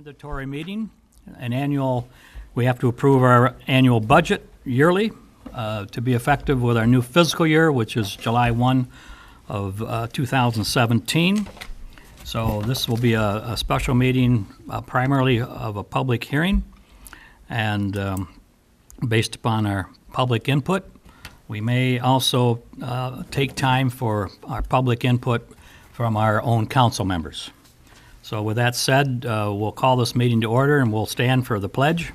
Mandatory meeting, we have to approve our annual budget yearly to be effective with our new fiscal year, which is July 1 of 2017. So this will be a special meeting primarily of a public hearing, and based upon our public input. We may also take time for our public input from our own council members. So with that said, we'll call this meeting to order and we'll stand for the pledge.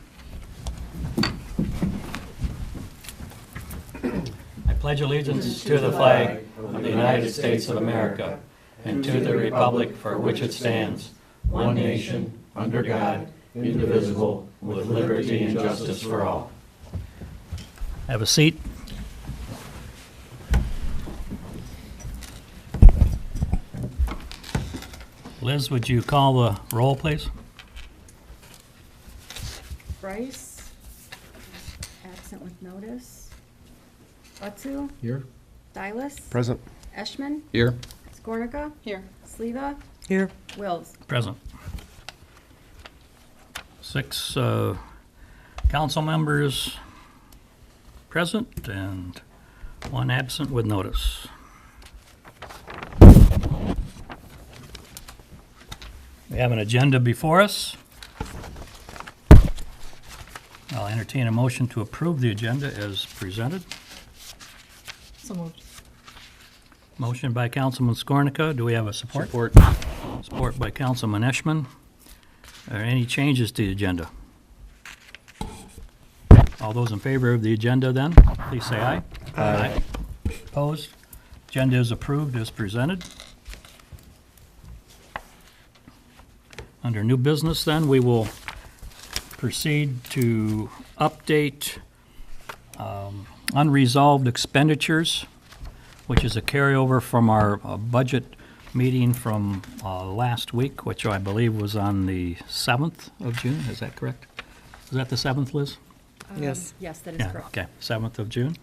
I pledge allegiance to the flag of the United States of America and to the republic for which it stands, one nation, under God, indivisible, with liberty and justice for all. Have a seat. Liz, would you call the roll, please? Bryce, absent with notice. Utsu, Here. Dylas. Present. Eschman, Here. Skornica. Here. Sleva. Here. Wills. Present. 6 council members present and 1 absent with notice. We have an agenda before us. I'll entertain a motion to approve the agenda as presented. So moved. Motion by Councilman Skornica. Do we have a support? Support. Support by Councilman Eschman. Are there any changes to the agenda? All those in favor of the agenda then, please say aye. Aye. Opposed? Agenda is approved as presented. Under new business then, we will proceed to update unresolved expenditures, which is a carryover from our budget meeting from last week, which I believe was on the 7th of June. Is that correct? Is that the 7th, Liz? Yes. Yes, that is Yeah, correct. okay, 7th of June.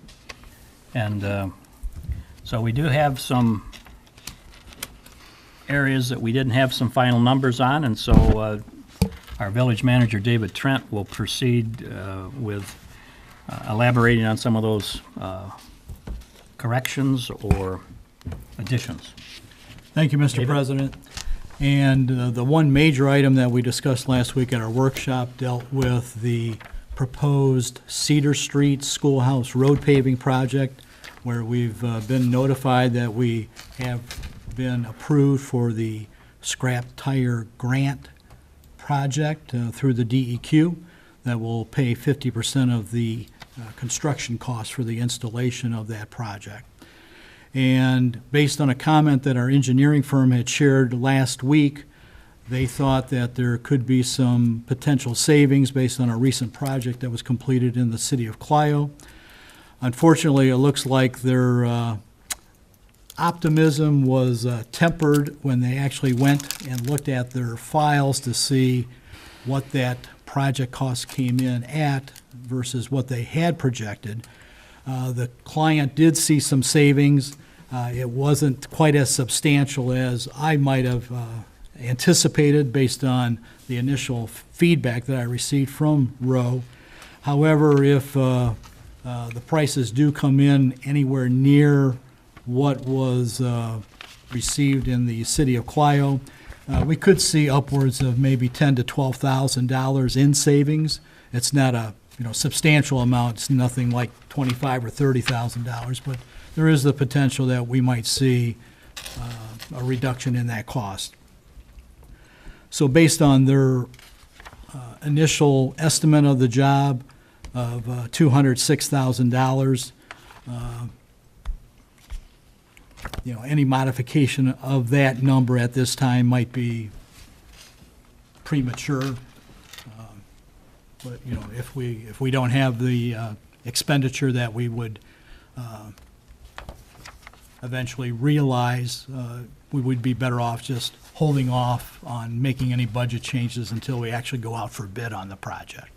And so we do have some areas that we didn't have some final numbers on, and so our village manager, David Trent, will proceed with elaborating on some of those corrections or additions. Thank you, Mr. David? President. And the one major item that we discussed last week at our workshop dealt with the proposed Cedar Street Schoolhouse Road paving project, where we've been notified that we have been approved for the scrap tire grant project through the DEQ that will pay 50% of the construction costs for the installation of that project. And based on a comment that our engineering firm had shared last week, they thought that there could be some potential savings based on a recent project that was completed in the city of Clio. Unfortunately, it looks like their optimism was tempered when they actually went and looked at their files to see what that project cost came in at versus what they had projected. The client did see some savings. It wasn't quite as substantial as I might have anticipated based on the initial feedback that I received from Rowe. However, if the prices do come in anywhere near what was received in the city of Clio, we could see upwards of maybe $10,000 to $12,000 in savings. It's not a substantial amount. It's nothing like $25,000 or $30,000, but there is the potential that we might see a reduction in that cost. So based on their initial estimate of the job of $206,000, any modification of that number at this time might be premature. But if we don't have the expenditure that we would eventually realize, we would be better off just holding off on making any budget changes until we actually go out for bid on the project.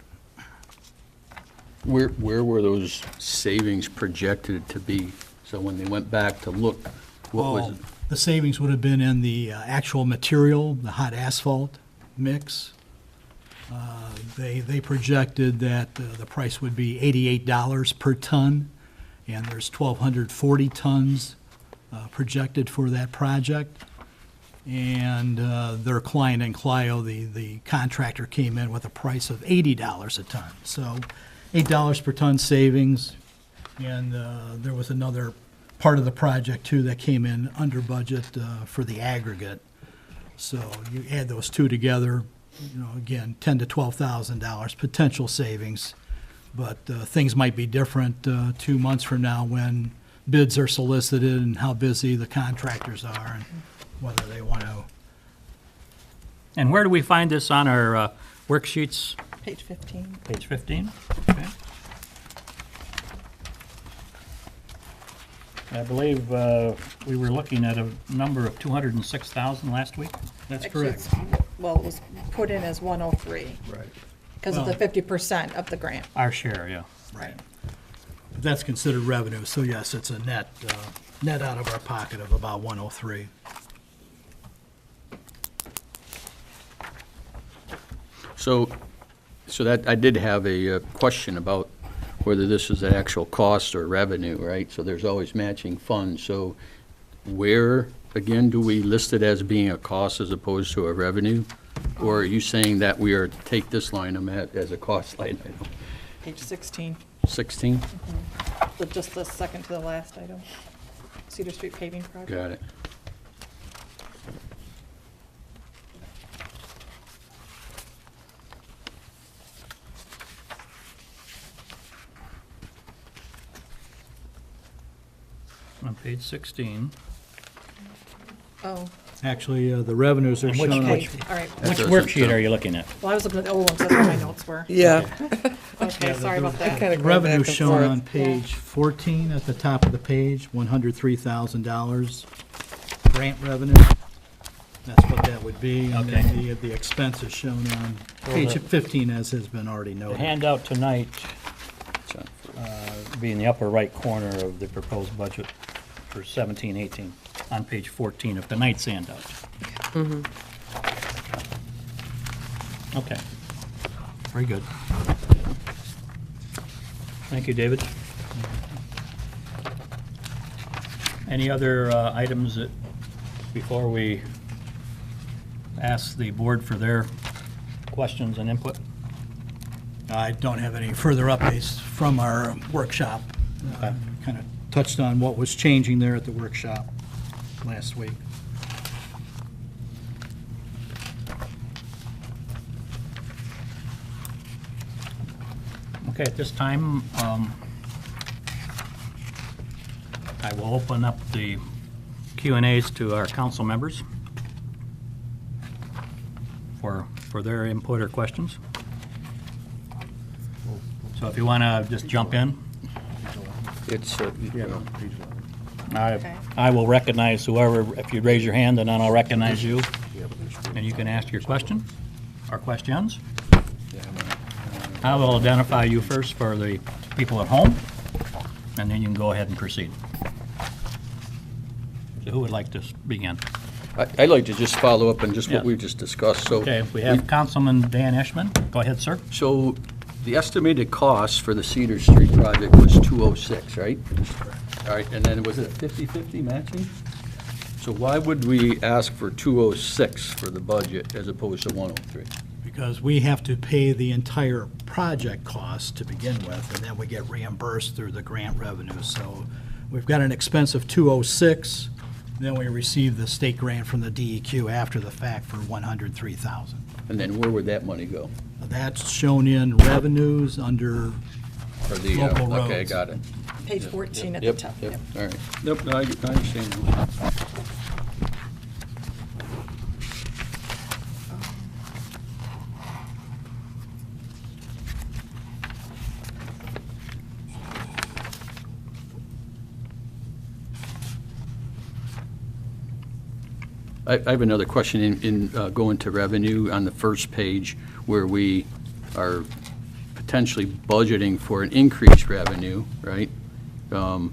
Where were those savings projected to be? So when they went back to look, what was it? The savings would have been in the actual material, the hot asphalt mix, They projected that the price would be $88 per ton, and there's 1,240 tons projected for that project. And their client in Clio, the contractor, came in with a price of $80 a ton. So $8 per ton savings, and there was another part of the project too that came in under budget for the aggregate. So you add those two together, again, $10,000 to $12,000 potential savings. But things might be different 2 months from now when bids are solicited and how busy the contractors are and whether they want to. And where do we find this on our worksheets? Page 15. Page 15? Okay. I believe we were looking at a number of 206,000 last week. That's Actually, correct. Well, it was put in as 103 Right. because of the Well- 50% of the grant. Our share, yeah. Right. But that's considered revenue, so yes, it's a net out of our pocket of about 103. So that, I did have a question about whether this is an actual cost or revenue, right? So there's always matching funds. So where, again, do we list it as being a cost as opposed to a revenue? Or are you saying that we are, take this line as a cost line item? Page 16, 16? just the second to the last item. Cedar Street paving project. Got it. On page 16. Oh, Actually, the revenues are And which shown on, okay, all right. Which doesn't, worksheet are you looking at? Well, I was looking at the old ones, that's where my notes were. Yeah. Okay, sorry about that. Kind of revenue shown on page 14 at the top of the page, $103,000 grant revenue. That's what that would be. And then Okay. the expense is shown on page 15, as has been already The noted. handout tonight It's on- be in the upper right corner of the proposed budget for 17-18 on page 14 of tonight's handout. Okay. Very good. Thank you, David. Any other items that, before we ask the board for their questions and input? I don't have any further updates from our workshop. Okay. Kind of touched on what was changing there at the workshop last week. Okay, at this time, I will open up the Q and As to our council members for their input or questions. So if you want to just jump in, It's, I will recognize whoever, if you raise your hand, then I'll recognize you, and you can ask your question or questions. I will identify you first for the people at home, and then you can go ahead and proceed. So who would like to begin? I'd like to just follow up on just what Yeah. we've just discussed. So Okay, we have Councilman Dan Eschman. Go ahead, sir. So the estimated cost for the Cedar Street project was 206, right? All right, and then was it 50/50 matching? So why would we ask for 206 for the budget as opposed to 103? Because we have to pay the entire project cost to begin with, and then we get reimbursed through the grant revenue. So we've got an expense of 206, then we receive the state grant from the DEQ after the fact for 103,000. And then where would that money go? That's shown in revenues under, For the, Local okay, roads. got it. Page 14 at the Yep, top. yep, Yep. all right. Yep, no, I understand. I have another question in going to revenue on the first page where we are potentially budgeting for an increased revenue, right? And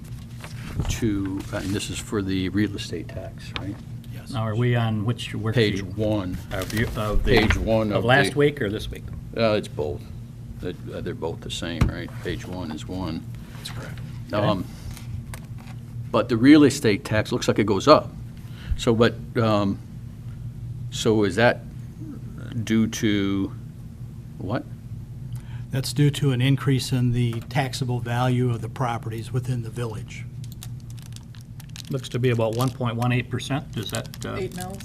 this is for the real estate tax, right? yes. Now, are we on which worksheet? Page one. Of the- Page one Of of last the- week or this week? It's both. They're both the same, right? Page 1 is one. That's correct. But the real estate tax looks like it goes up. So, so is that due to what? That's due to an increase in the taxable value of the properties within the village. Looks to be about 1.18%. Is that, 8 mils.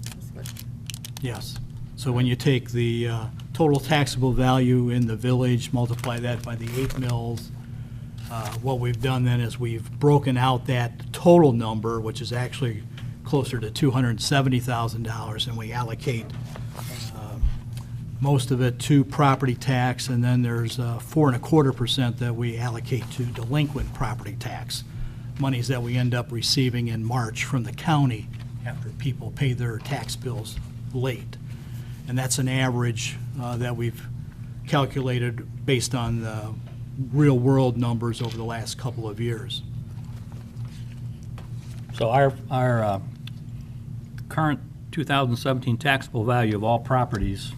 That's what- Yes. So when you take the total taxable value in the village, multiply that by the 8 mills, what we've done then is we've broken out that total number, which is actually closer to $270,000, and we allocate most of it to property tax, and then there's 4.25% that we allocate to delinquent property tax, monies that we end up receiving in March from the county after people pay their tax bills late. And that's an average that we've calculated based on the real-world numbers over the last couple of years. so our current 2017 taxable value of all properties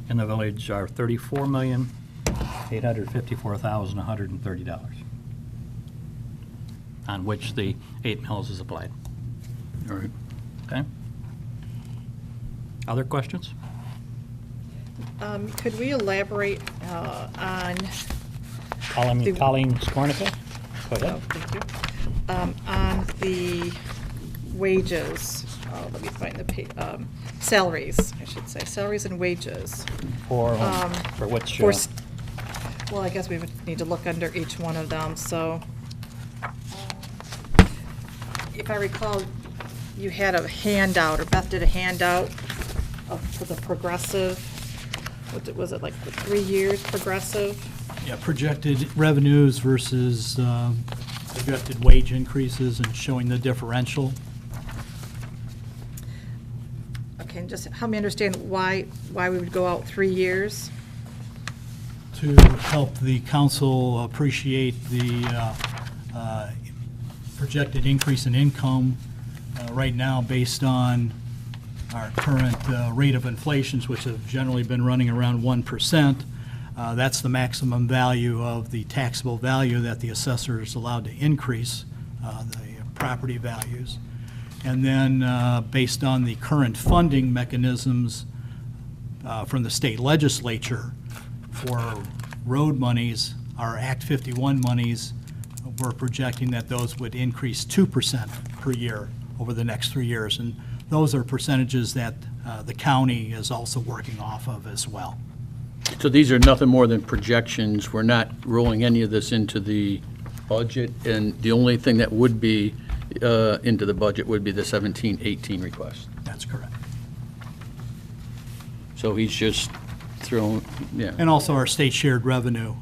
in the village are $34,854,130, on which the 8 mills is applied. All right. Okay? Other questions? Could we elaborate on, Colleen Skornicka? Go oh, ahead. thank you, on the wages, let me find the, salaries, I should say, salaries and wages. For which, For, well, I guess we would need to look under each one of them, so. If I recall, you had a handout, or Beth did a handout for the progressive, was it like the 3 years progressive? Yeah, projected revenues versus projected wage increases and showing the differential. Okay, and just help me understand why we would go out 3 years? To help the council appreciate the projected increase in income right now based on our current rate of inflations, which have generally been running around 1%. That's the maximum value of the taxable value that the assessor is allowed to increase the property values. And then based on the current funding mechanisms from the state legislature for road monies, our Act 51 monies, we're projecting that those would increase 2% per year over the next 3 years. And those are percentages that the county is also working off of as well. So these are nothing more than projections. We're not rolling any of this into the budget, and the only thing that would be into the budget would be the 17-18 request. That's correct. So he's just throwing, yeah. And also our state shared revenue.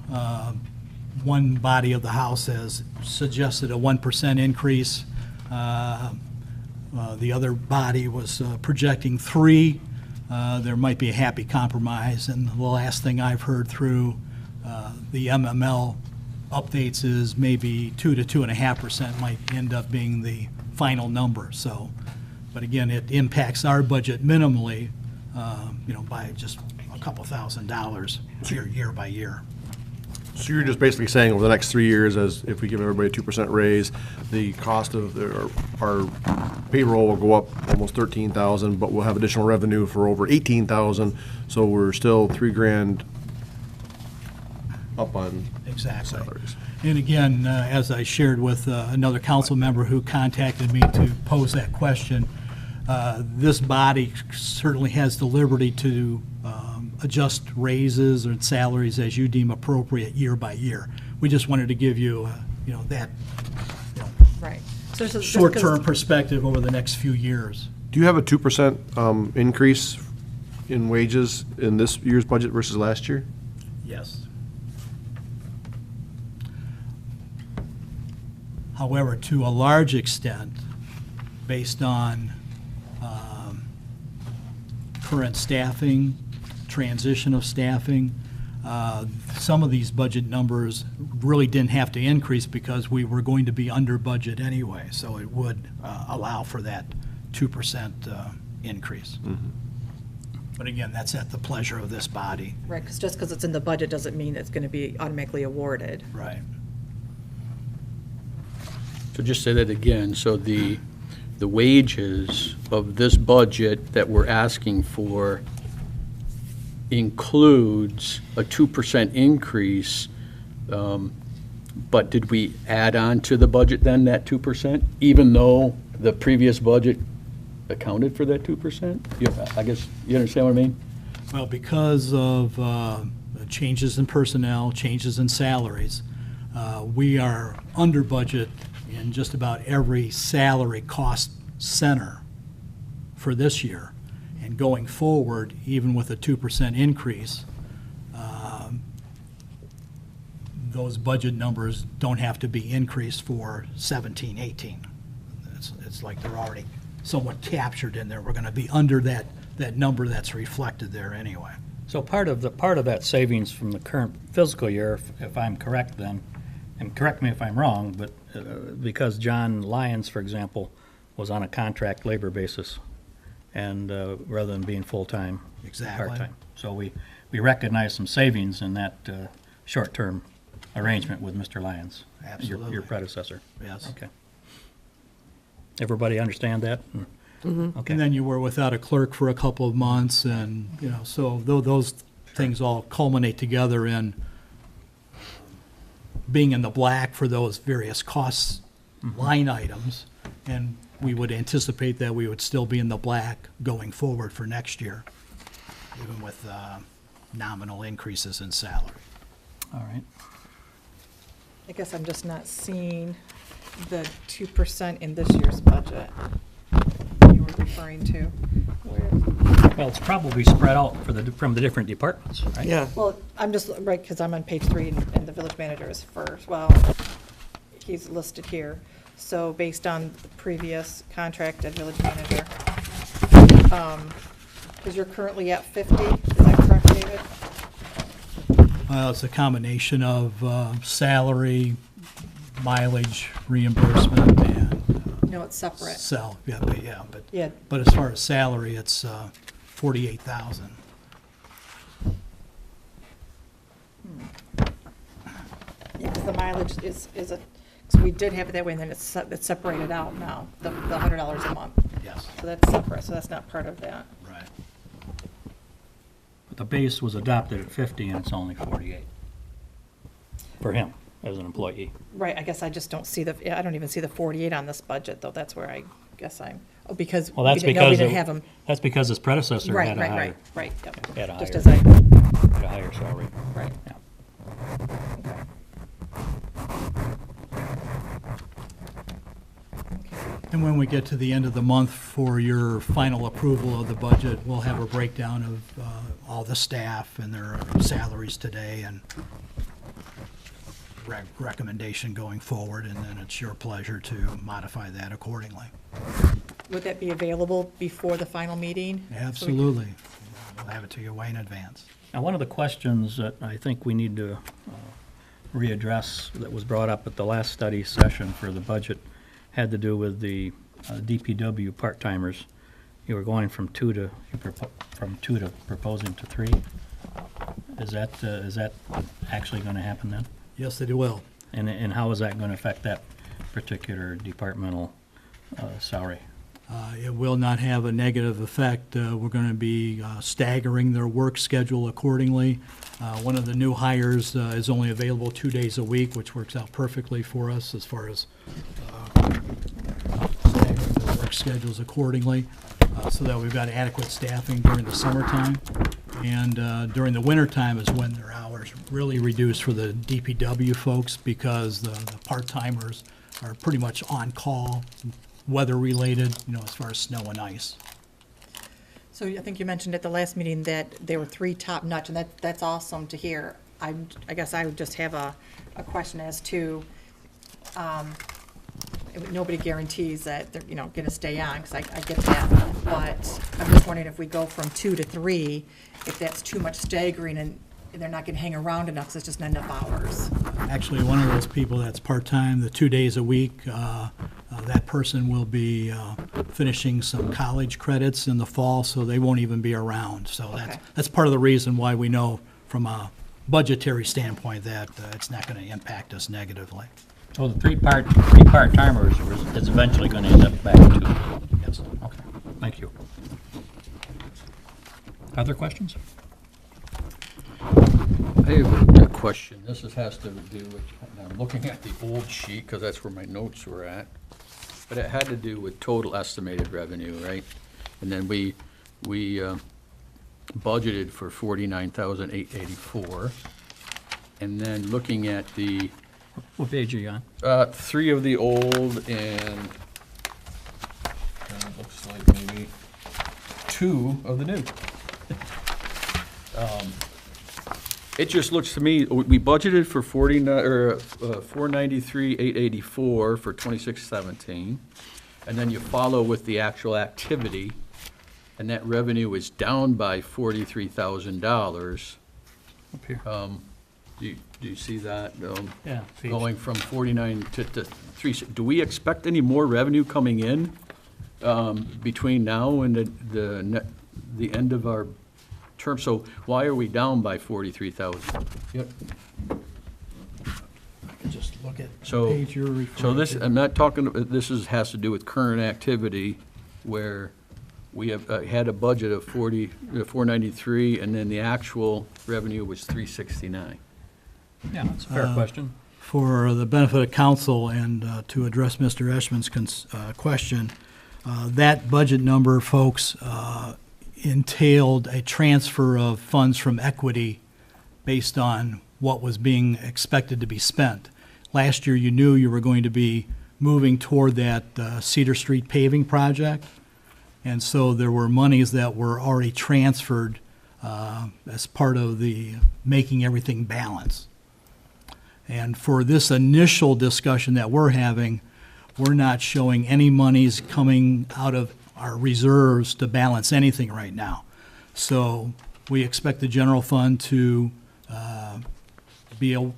One body of the House has suggested a 1% increase. The other body was projecting 3%. There might be a happy compromise, and the last thing I've heard through the MML updates is maybe 2 to 2.5% might end up being the final number. So, but again, it impacts our budget minimally, by just a couple $1,000s year by year. So you're just basically saying over the next 3 years, as if we give everybody a 2% raise, the cost of our payroll will go up almost 13,000, but we'll have additional revenue for over 18,000. So we're still $3,000 up on Exactly. salaries. And again, as I shared with another council member who contacted me to pose that question, this body certainly has the liberty to adjust raises or salaries as you deem appropriate year by year. We just wanted to give you, that Right. So this is just 'cause- short-term perspective over the next few years. Do you have a 2% increase in wages in this year's budget versus last year? Yes. However, to a large extent, based on current staffing, transition of staffing, some of these budget numbers really didn't have to increase because we were going to be under budget anyway, so it would allow for that 2% increase. But again, that's at the pleasure of this body. Right, because just because it's in the budget doesn't mean it's going to be automatically awarded. Right. So just say that again, so the wages of this budget that we're asking for includes a 2% increase, but did we add on to the budget then, that 2%, even though the previous budget accounted for that 2%? I guess, you understand what I mean? Well, because of changes in personnel, changes in salaries, we are under budget in just about every salary cost center for this year. And going forward, even with a 2% increase, those budget numbers don't have to be increased for 17, 18. It's like they're already somewhat captured in there. We're going to be under that number that's reflected there anyway. So part of that savings from the current fiscal year, if I'm correct then, and correct me if I'm wrong, but because John Lyons, for example, was on a contract labor basis, and rather than being full-time, Exactly. part-time. So we recognize some savings in that short-term arrangement with Mr. Lyons. Absolutely. Your predecessor. Yes. Okay. Everybody understand that? Okay. And then you were without a clerk for a couple of months, and, so those things all culminate together in being in the black for those various costs line items, and we would anticipate that we would still be in the black going forward for next year, even with nominal increases in salary. All right. I guess I'm just not seeing the 2% in this year's budget you were referring to. Well, it's probably spread out from the different departments, right? Yeah. Well, I'm just, right, because I'm on page 3 and the village manager is first. Well, he's listed here. So based on the previous contracted village manager, because you're currently at 50, is that correct, David? Well, it's a combination of salary, mileage reimbursement, and No, it's separate. but Yeah, But as far as salary, it's 48,000. because the mileage is a, because we did have it that way, and then it's separated out now, the $100 a month. Yes. So that's separate, so that's not part of that. Right. But the base was adopted at 50, and it's only 48 for him as an employee. Right, I guess I just don't see I don't even see the 48 on this budget, though, that's where I guess because Well, that's we didn't know we because didn't have them. that's because his predecessor Right, had a right, higher, right, yep. had a Just higher- as I, had a higher salary. right. Yeah. And when we get to the end of the month for your final approval of the budget, we'll have a breakdown of all the staff and their salaries today and recommendation going forward, and then it's your pleasure to modify that accordingly. Would that be available before the final meeting? Absolutely. We'll have it to you way in advance. Now, one of the questions that I think we need to readdress that was brought up at the last study session for the budget had to do with the DPW part-timers. You were going from two to proposing to 3. Is that actually going to happen then? Yes, they will. And how is that going to affect that particular departmental salary? It will not have a negative effect. We're going to be staggering their work schedule accordingly. One of the new hires is only available 2 days a week, which works out perfectly for us as far as staggering their work schedules accordingly, so that we've got adequate staffing during the summertime. And during the wintertime is when their hours really reduce for the DPW folks, because the part-timers are pretty much on call, weather-related, as far as snow and ice. So I think you mentioned at the last meeting that there were 3 top-notch, and that's awesome to hear. I guess I would just have a question as to, nobody guarantees that they're, going to stay on, because I get that. But I'm just wondering if we go from 2 to 3, if that's too much staggering and they're not going to hang around enough because it's just not enough hours. Actually, one of those people that's part-time, the 2 days a week, That person will be finishing some college credits in the fall, so they won't even be around. So Okay. that's part of the reason why we know from a budgetary standpoint that it's not going to impact us negatively. So the three part-timers is eventually going to end up back to, Yes. okay, thank you. Other questions? I have a question. This has to do with, I'm looking at the old sheet, because that's where my notes were at. But it had to do with total estimated revenue, right? And then we budgeted for 49,884. And then looking at the What page are you on? three of the old and it looks like maybe two of the new. It just looks to me, we budgeted for 493,884 for 26-17, and then you follow with the actual activity, and that revenue is down by $43,000. Up here. Do you see that? Yeah. page- Going from 49 to 3, do we expect any more revenue coming in between now and the end of our term? So why are we down by 43,000? Yep. Just look at the So, page you're referring to. so this, I'm not talking, has to do with current activity where we have had a budget of 493, and then the actual revenue was 369. Yeah, that's a fair question. For the benefit of council and to address Mr. Eschman's question, that budget number, folks, entailed a transfer of funds from equity based on what was being expected to be spent. Last year, you knew you were going to be moving toward that Cedar Street paving project, and so there were monies that were already transferred as part of the making everything balance. And for this initial discussion that we're having, we're not showing any monies coming out of our reserves to balance anything right now. So we expect the general fund to be a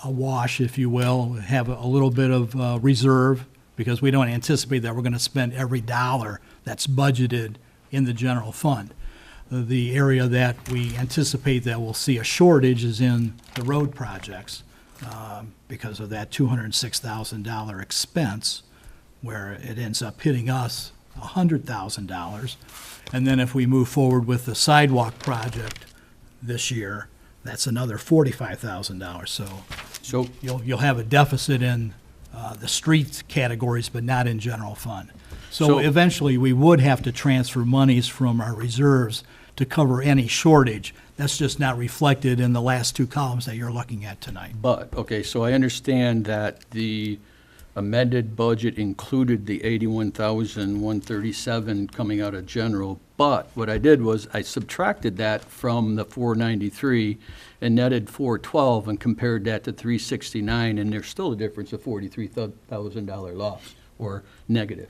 wash, if you will, have a little bit of reserve, because we don't anticipate that we're going to spend every dollar that's budgeted in the general fund. The area that we anticipate that we'll see a shortage is in the road projects, because of that $206,000 expense, where it ends up hitting us $100,000. And then if we move forward with the sidewalk project this year, that's another $45,000. So, You'll have a deficit in the streets categories, but not in general fund. So- So eventually, we would have to transfer monies from our reserves to cover any shortage. That's just not reflected in the last two columns that you're looking at tonight. but, okay, so I understand that the amended budget included the 81,137 coming out of general, but what I did was I subtracted that from the 493 and netted 412 and compared that to 369, and there's still a difference of $43,000 loss or negative.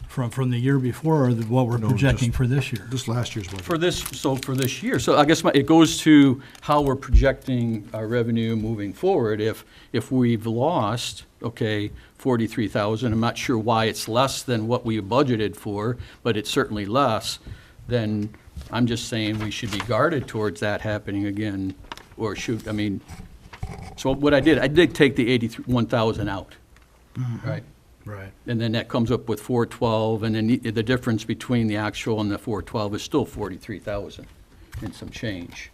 From the year before, or what we're No, projecting just- for this year? This last year's budget. For this year, so I guess it goes to how we're projecting our revenue moving forward. If we've lost, okay, 43,000, I'm not sure why it's less than what we budgeted for, but it's certainly less, then I'm just saying we should be guarded towards that happening again, or should, I mean, so what I did take the 81,000 out, right? Right. And then that comes up with 412, and then the difference between the actual and the 412 is still 43,000 and some change.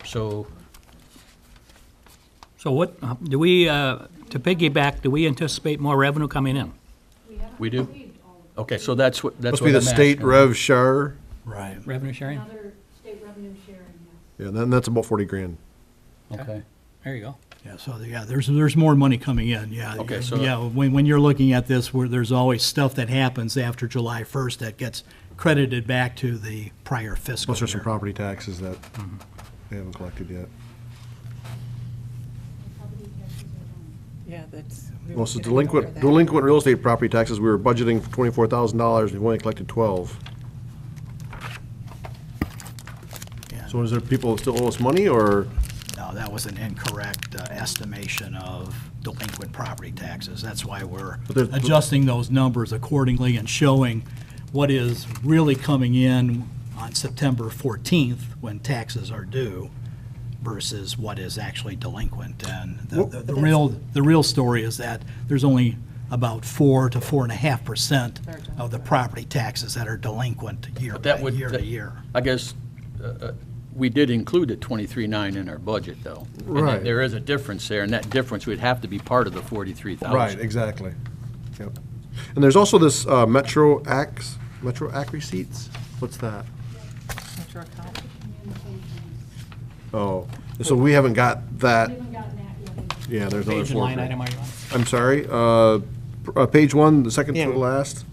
So, So what, do we, to piggyback, do we anticipate more revenue coming in? we do? Okay, so that's what Must be the I'm state asking. rev share, Right. Revenue sharing? Another state revenue sharing, yes. yeah, then that's about 40 grand. Okay, There you go. Yeah, so, yeah, there's more money coming in, yeah. Okay, so- Yeah, when you're looking at this, where there's always stuff that happens after July 1st that gets credited back to the prior fiscal Plus there's some year. property taxes that they haven't collected yet. Property taxes are down. Yeah, that's. Well, so delinquent real estate property taxes, we were budgeting for $24,000, we've only collected 12. Yeah, So is there people that still owe us money, or? No, that was an incorrect estimation of delinquent property taxes. That's why we're But there's- adjusting those numbers accordingly and showing what is really coming in on September 14th when taxes are due versus what is actually delinquent. And the real story is that there's only about 4 to 4.5% of the property taxes that are delinquent year But that by would- year to that- year. I guess, we did include the 23.9 in our budget, though. And that Right. there is a difference there, and that difference would have to be part of the 43,000. Right, exactly. Yep. And there's also this Metro Act receipts. What's that? Metro account. Oh, so we haven't got We that. haven't gotten that yet. Yeah, there's another Page and four. line item are you on? I'm sorry, page 1, the second to the last,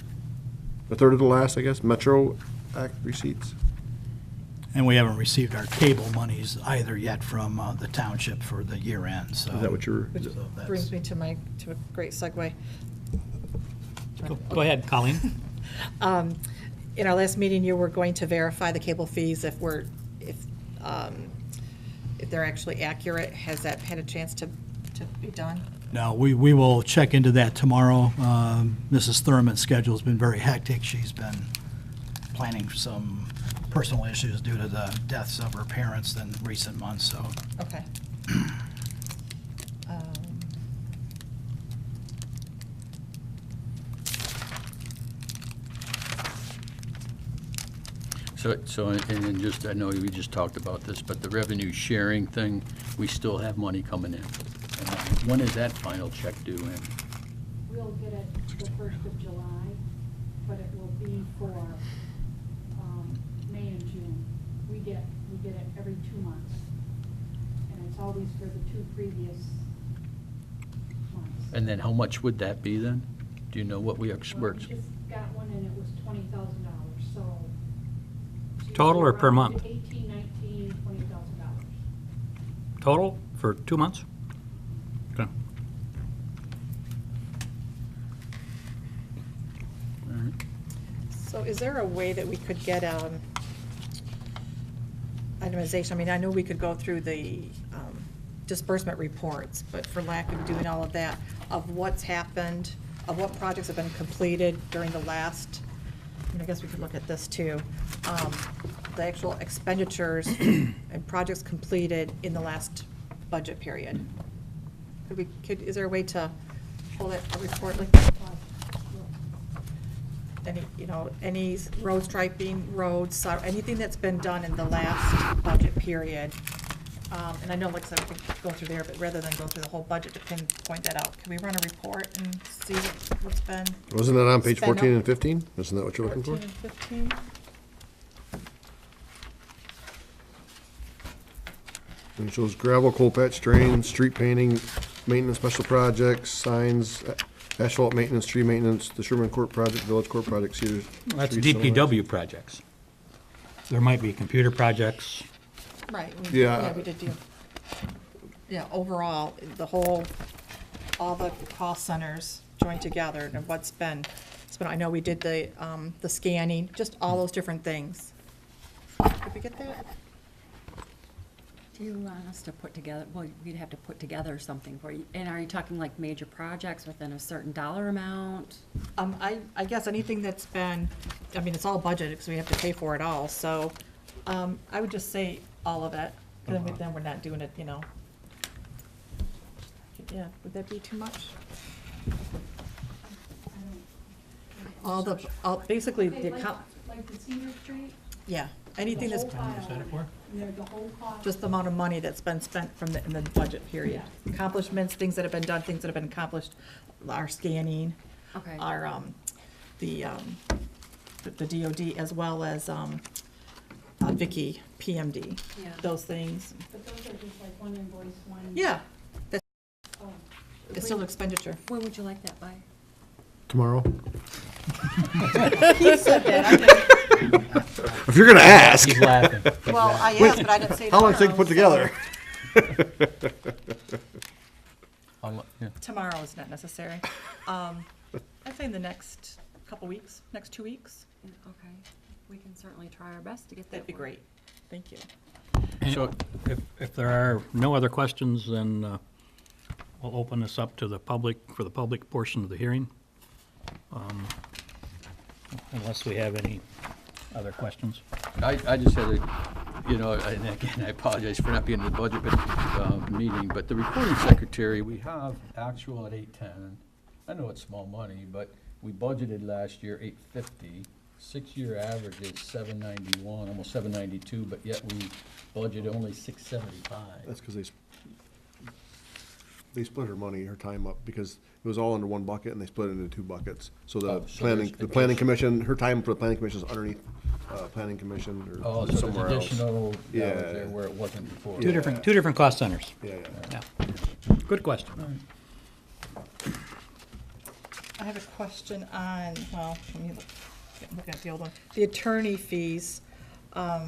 the third to the last, I guess, Metro Act receipts. And we haven't received our cable monies either yet from the township for the year end, so. Is that what you're? Which So that's- brings me to a great segue. Go ahead, Colleen. In our last meeting, you were going to verify the cable fees if they're actually accurate. Has that had a chance to be done? No, we will check into that tomorrow. Mrs. Thurman's schedule's been very hectic. She's been planning for some personal issues due to the deaths of her parents in recent months, so. Okay. So, and then just, I know we just talked about this, but the revenue sharing thing, we still have money coming in. And when is that final check due in? We'll get it the 1st of July, but it will be for May and June. We get it every 2 months. And it's always for the 2 previous months. And then how much would that be then? Do you know what we Well, expect? we just got one and it was $20,000, so. Total or per month? 18, 19, $20,000. Total for 2 months? Okay. So is there a way that we could get itemization? I mean, I know we could go through the disbursement reports, but for lack of doing all of that, of what's happened, of what projects have been completed during the last, I guess we could look at this too, the actual expenditures and projects completed in the last budget period. Is there a way to pull a report like that? Any road striping, roads, anything that's been done in the last budget period. And I know, like I said, we can go through there, but rather than go through the whole budget to pinpoint that out, can we run a report and see what's been Wasn't that on page Spend 14 up. and 15? Isn't that what you're looking 14 for? and 15? And it shows gravel, coal patch, drains, street painting, maintenance, special projects, signs, asphalt maintenance, tree maintenance, the Sherman Court project, Village Court project, Cedar. That's Street Sunrise. DPW projects. There might be computer projects. Right. Yeah. We did do, yeah, overall, all the cost centers joined together and what's been, I know we did the scanning, just all those different things. Did we get that? Do you want us to put together, well, we'd have to put together something for you. And are you talking like major projects within a certain dollar amount? I guess anything that's been, I mean, it's all budgeted because we have to pay for it all, so I would just say all of it. Then we're not doing it, Yeah, would that be too much? Basically, Okay, the account, like the Cedar Street, yeah, anything the that's, whole file, the whole cost. just the amount of money that's been spent in the budget period. Accomplishments, things that have been done, things that have been accomplished, our scanning, Okay. our, the DOD, as well as Vicky, PMD, Yeah. those things. But those are just like one invoice, one. Yeah, that's, Oh, it's still expenditure. When would you like that by? Tomorrow? He said that, I didn't. If you're gonna ask, He's laughing. Well, I asked, but I didn't say how long does it take to put tomorrow, together? Yeah. Tomorrow is not necessary. I'd say in the next couple weeks, next 2 weeks. Okay, we can certainly try our best to get that. That'd be for you. great. Thank you. So, If there are no other questions, then we'll open this up to the public, for the public portion of the hearing. Unless we have any other questions. I just had and again, I apologize for not being in the budget meeting, but the recording secretary, we have actual at 810. I know it's small money, but we budgeted last year 850. 6-year average is 791, almost 792, but yet we budgeted only 675. That's because they split her money, her time up, because it was all under one bucket, and they split it into 2 buckets. So Oh, the so planning, there's- the planning commission, her time for the planning commission is underneath planning commission Oh, or so somewhere there's else. additional dollars Yeah. there where it wasn't before. Two different cost centers. Yeah, yeah. Yeah. Good question. I have a question on, well, let me look at the old one. The attorney fees. I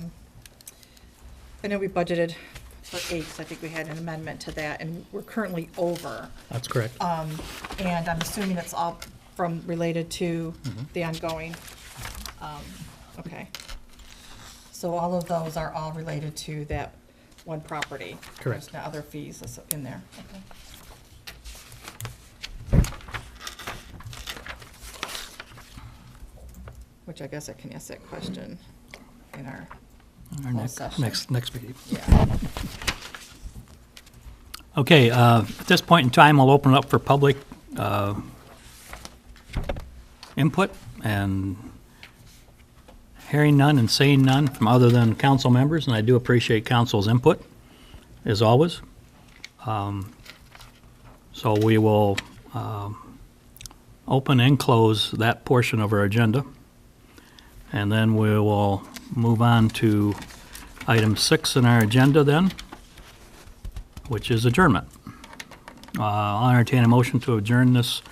know we budgeted for 8, so I think we had an amendment to that, and we're currently over. That's correct. And I'm assuming it's all related to the ongoing, okay. So all of those are all related to that one property? Correct. There's no other fees in there, okay. Which I guess I can ask that question in our Our closed session. next meeting. Yeah. Okay, at this point in time, I'll open it up for public input, and hearing none and seeing none from other than council members, and I do appreciate council's input, as always. So we will open and close that portion of our agenda, and then we will move on to item 6 in our agenda then, which is adjournment. I'll entertain a motion to adjourn this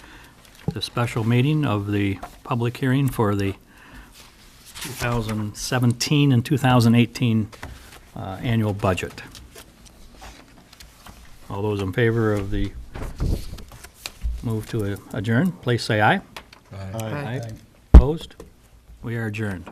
special meeting of the public hearing for the 2017 and 2018 annual budget. All those in favor of the move to adjourn, please say aye. Aye. Opposed? We are adjourned.